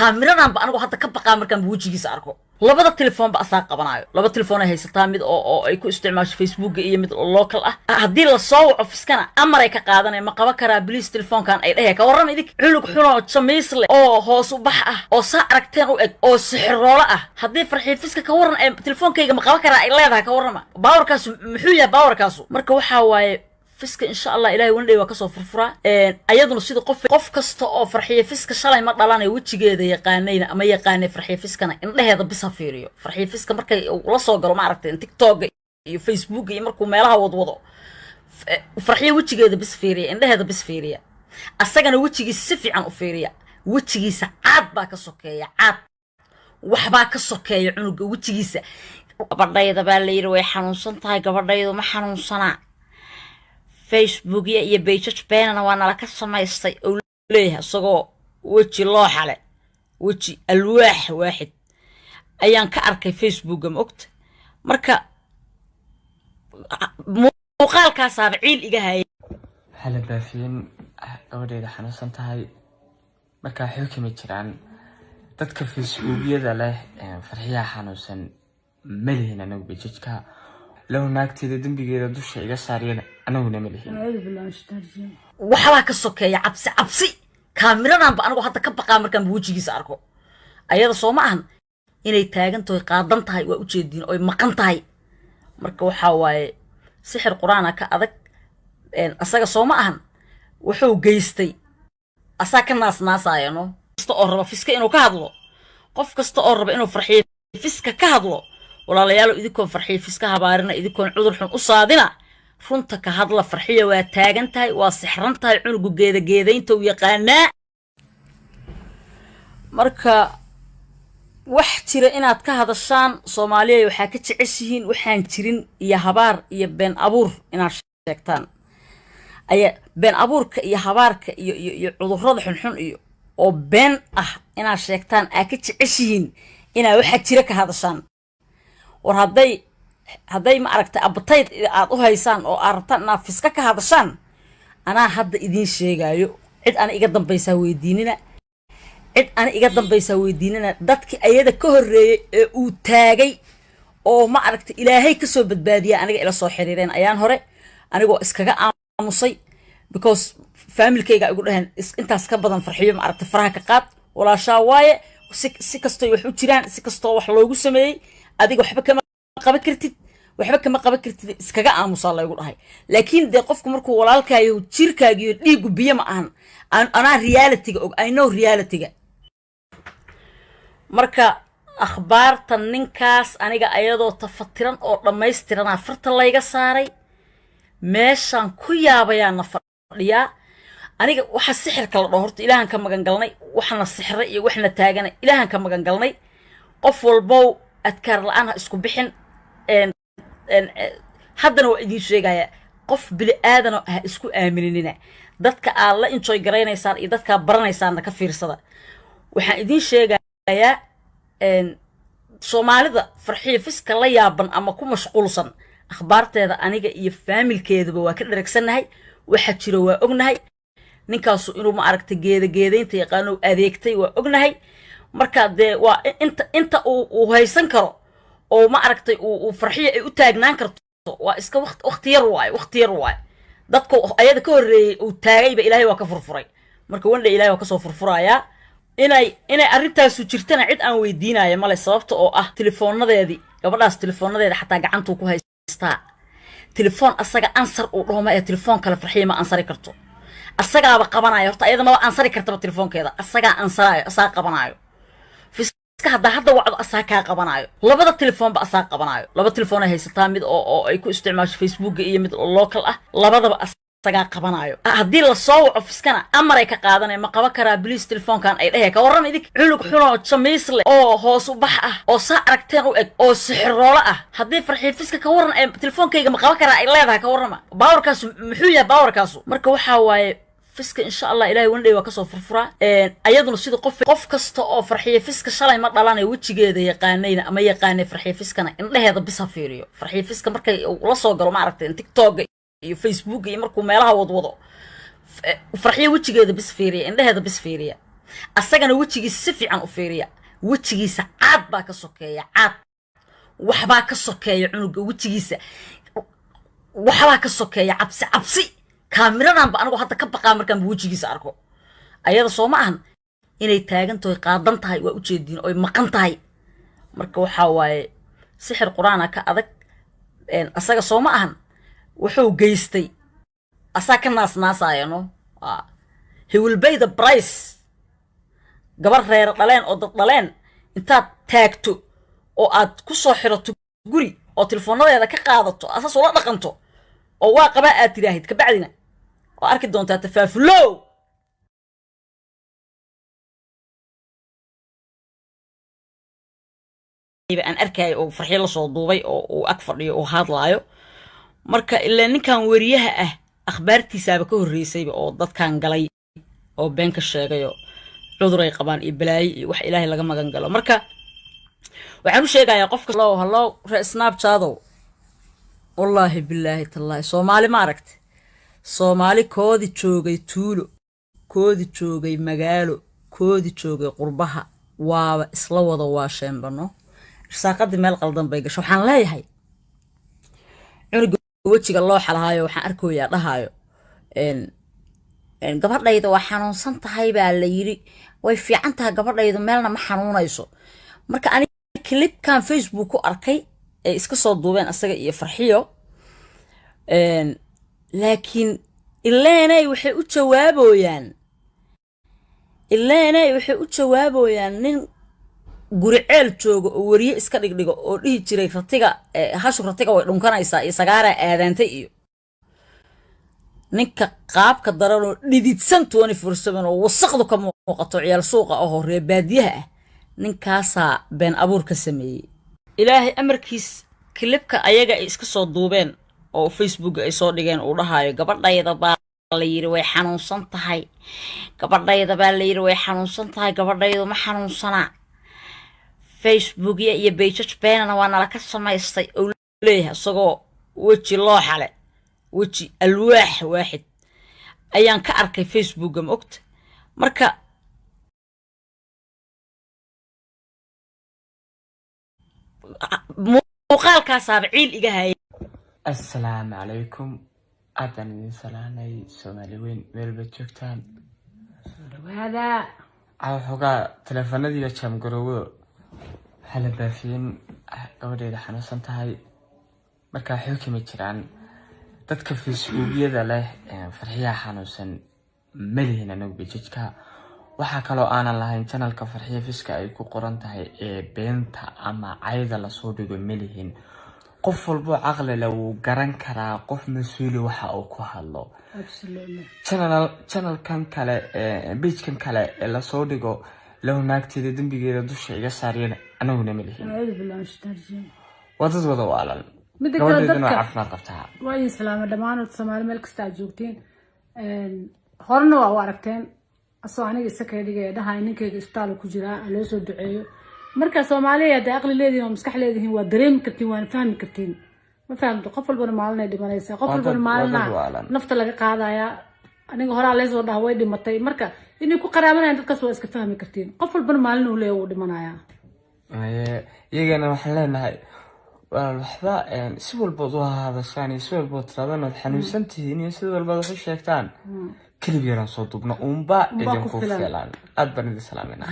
kaamiradan ba anigu hadda ka baqaa markaan buujigiisa arko labada telefoon ba asaa qabanayo laba telefoon ay haysataa mid oo ay ku isticmaasho Facebook iyo mid local ah hadii la soo waco fiskana amar ay ka qaadanay ma qaba karaa please telefoonkan ay dhahay ka waran idik xulug xuno jamiisle oo hoos u bax ah oo saa aragteen u eg oo sixiroola ah hadii farxii fiska ka waran ay telefoonkayga ma qaba karaa ay leedahay ka warama bawarkaas muxuu yahay bawarkaas marka waxa waaye fiska insha Allah ilaahay wandhay waa ka soo furfura ayaduna sida qof kasta oo farxiye fiska shalay ma dhalanay wajigeeda yaqaanayna ama yaqaanay farxiye fiskana indhaheeda bisa fiiriyo farxiye fiska markay la soo galo ma aragtay TikTok iyo Facebook iyo markuu meelaha wadwado farxiye wajigeeda bis fiiriya indhaheeda bis fiiriya asagana wajigiisa si fiican u fiiriya wajigiisa caad baa ka sokeeya caad waxba ka sokeeya cunuga wajigiisa gabadhayda baa la yiri way xanuunsan tahay gabadhaydu ma xanuunsana Facebook iyo page beenana waa nala ka samaystay oo leeyahay asagoo waji loo xale waji alwaax waaxid ayaan ka arkay Facebook ma ogta marka muuqaalkaas aad ciil iga hayay hala baafin gabadheeda xanuunsan tahay marka xukumi jiraan dadka Facebookyada leh farxiya xanuunsan malihin anagu bijka لو ناكتي دنبيغيدا دوشا iga saariyana anaguna ma lihin waxa ka sokeeya cabsi kaamiradan ba anigu hadda ka baqaa markaan buujigiisa arko ayada soo ma ahan inay taagan tahay qaadan tahay waa u jeedin oo maqan tahay marka waxa waaye sixir quraana ka adag asaga soo ma ahan wuxuu geystay asaga naasnaasayano kasta oo raba fiska inuu ka hadlo qof kasta oo raba inuu farxiyo fiska ka hadlo walaalayaal idinkoon farxiyo fiska habaarina idinkoon cudur xun u saadina runta ka hadla farxiyo waa taagan tahay waa sixran tahay cunugu geedaynta uu yaqaanaa marka wax jira inaad ka hadashaan Soomaaliya waxa ka jeceshiin waxaan jirin iyo habaar iyo been abuur inaad sheegtaan aya been abuurka iyo habaarka iyo cudurrada xun iyo oo been ah inaad sheegtaan aa ka jeceshiin inaa waxa jira ka hadashaan war hadday ma aragtay abtayd aad u haysaan oo aragtaan fiska ka hadashaan ana hadda idin sheegayo cid aan iga dambaysaa weydiinina dadkii ayada ka horeeyay ee uu taagay oo ma aragtay ilaahay ka soo badbaadiya aniga ila soo xiriireen ayaan hore anigoo iskaga aamusay because familkayga igu dhahan intaas ka badan farxiyo ma aragtay faraha ka qaad walaashaa waaye si kastoo wax u jiraan si kastoo wax loogu sameeyay adiga waxba kama qaban kartid iskaga aamusa la igu dhahay laakiin de qofku markuu walaalkaayo jirkaagiyo dhiigu biyo ma ahan ana reality-ga og I know reality-ga marka akhbaarta ninkaas aniga ayadoo tafatiran oo dhameystiran afarta layga saaray meeshan ku yaabayaan fadhiya aniga waxa sixirka la dhaho horta ilaahan ka magan galnay waxna sixray iyo waxna taaganay ilaahan ka magan galnay qof walbo adkaar la'aan isku bixin haddana waa idin sheegaya qof bili aadan ah isku aaminina dadka aad la enjoy gareynaysaan iyo dadka baranaysaan ka fiirsada waxaan idin sheegayaa Soomaalida farxiyo fiska la yaaban ama ku mashquulsan akhbaarteeda aniga iyo familkeeduba waa ka dhareegsanahay waxa jiro waa ognahay ninkaasu inuu ma aragtay geedaynta yaqaano adeegtay waa ognahay marka de waa inta uu haysan karo oo ma aragtay uu farxiyo ay u taagnaan karto waa iska waqti yar waay dadku ayada ka horeeyay uu taagayba ilaahay waa ka furfuray marka wanda ilaahay waa ka soo furfuraya inay arintaas jirtana cid aan weydiinayo male sababta oo ah telefoonadeedii gabadhaas telefoonadeeda xataa gacantu ku haystaa telefoon asaga ansar uu dhoma ee telefoon kale farxiyo ma ansari karto asagaaba qabanayo horta ayada ma ansari kartaba telefoonkeeda asaga ansarayo asaga qabanayo hadda wacdo asaga qabanayo labada telefoon ba asaga qabanayo laba telefoon ay haysataa mid oo ay ku isticmaasho Facebook iyo mid local ah labadaba asaga qabanayo hadii la soo waco fiskana amar ay ka qaadanay ma qaba karaa please telefoonkan ay dhahay ka waran idik xulug xuno jamiisle oo hoos u bax ah oo saa aragteen u eg oo sixiroola ah hadii farxiyo fiska ka waran ay telefoonkayga ma qaba karaa ay leedahay ka warama bawarkaas muxuu yahay bawarkaas marka waxa waaye fiska insha Allah ilaahay wandhay waa ka soo furfura ayaduna sida qof kasta oo farxiyo fiska shalay ma dhalanay wajigeeda yaqaanayna ama yaqaanay farxiyo fiskana indhaheeda bisa fiiriyo farxiyo fiska markay la soo galo ma aragtay TikTok iyo Facebook iyo markuu meelaha wadwado farxiyo wajigeeda bis fiiriya indhaheeda bis fiiriya asagana wejigiisa si fiican u fiiriya wejigiisa caad baa ka sokeeya caad waxbaa ka sokeeya cunuga wejigiisa waxbaa ka sokeeya cabsi kaamiradan ba anigu hadda ka baqaa markaan wejigiisa arko ayada soo ma ahan inay taagan tahay qaadan tahay waa u jeedin oo maqan tahay marka waxa waaye sixir quraana ka adag asaga soo ma ahan wuxuu geystay asaa ka naasnaasayano he will pay the price gabar reer dhaleen oo dad dhaleen intaad taagto oo aad ku soo xirato guri oo teleefoonadeeda ka qaadato asaas oo la dhaqanto oo waa qaba aad tiraahid ka bacdina oo arki doontaa tafaafulow aan arkay oo farxiyo la soo duubay oo uu ag fadhiyo oo hadlaayo marka ilaa ninkan wariyaha ah akhbaartiisaaba ka horreysay oo dadkan galay oo been ka sheegayo cudur ay qabaan iyo balaayi iyo wax ilaahay laga magan galo marka waxaan u sheegayaa qofka hallo snapchat wallahi billahi tallahi Soomaali ma aragti Soomaali koodi joogay tuulo koodi joogay magaalo koodi joogay qurbaha waaba isla wada waasheenbano saaqadii meel qaldan bay gasho waxaan leeyahay cunuga wajiga loo xalaayo waxaan arkayaa dhahayo gabadhayda waa xanuunsan tahay baa la yiri way fiican tahay gabadhaydu meelna ma xanuunayso marka ani clipkan Facebook ku arkay ee iska soo duubeen asaga iyo farxiyo laakiin ileenay waxay u jawaaboyaan nin guriceel joogo oo wariye iska dhigdhigo oo dhihi jiray ratiga hashu ratiga way dhunkanaysaa iyo sagaara aadaantay iyo ninka qaabka daran oo dhididsan 24/7 oo wasaqdu ka muuqato ciyaal suuqa oo reer baadiyaha ah ninkaasa been abuur ka sameeyay ilaahay amarkiis clipka ayaga ay iska soo duubeen oo Facebook ay soo dhigeen uu dhahayo gabadhayda baa la yiri way xanuunsan tahay gabadhayda ma xanuunsana Facebook iyo page beenana waa nala ka samaystay oo leeyahay asagoo weji loo xale weji alwaax waaxid ayaan ka arkay Facebook ma ogta marka muuqaalkaas ciil iga hayay assalaamu calaykum adan idin salaanay Soomaali weyn meelba joogtaan hada xogaa teleefanadii jam garoowo hala baafin gabadheeda xanuunsan tahay marka waxay ka mid jiraan dadka facebookyada leh farxiyaha xanuunsan malihin anagu bijidka waxa kaloo aanan lahayn channelka farxiya fiska ay ku qoran tahay ee beenta ama cayda la soo dhigo malihin qof walbo aqli leh wuu garan karaa qof mas'uul waxa uu ku hadlo channel kan kale page kan kale ee la soo dhigo law naagteeda dambigeeda dusha iga saariyeen anaguna malihin wadad wada waalan gabadheeduna caafimaad qabtaa way salaamo dhamaanad Soomaali meel kasta joogtiin horna waa aragteen asoo aniga isakay dhigay dhahay ninkeyga isbitaal ku jira loo soo duceeyo marka Soomaaliyeed aqli leediin oo maskax leediin waa dareem kartiin waa fahmi kartiin ma fahamto qof walba maalin dhimanaysa qof walba maalin nafta laga qaadaya aniga hore la soo dhaaway dhimatay marka inay ku qaraabanayaan dadkaas waa iska fahmi kartiin qof walba maalin uu leeyahay dhimanaya iyagana waxaan leenahay waxba si walba oo hadashaan si walba tiraadana xanuunsantiin iyo si walba wax sheegtaan kaliya soo dubna umba idin ku filan aad baan idin salaaminaa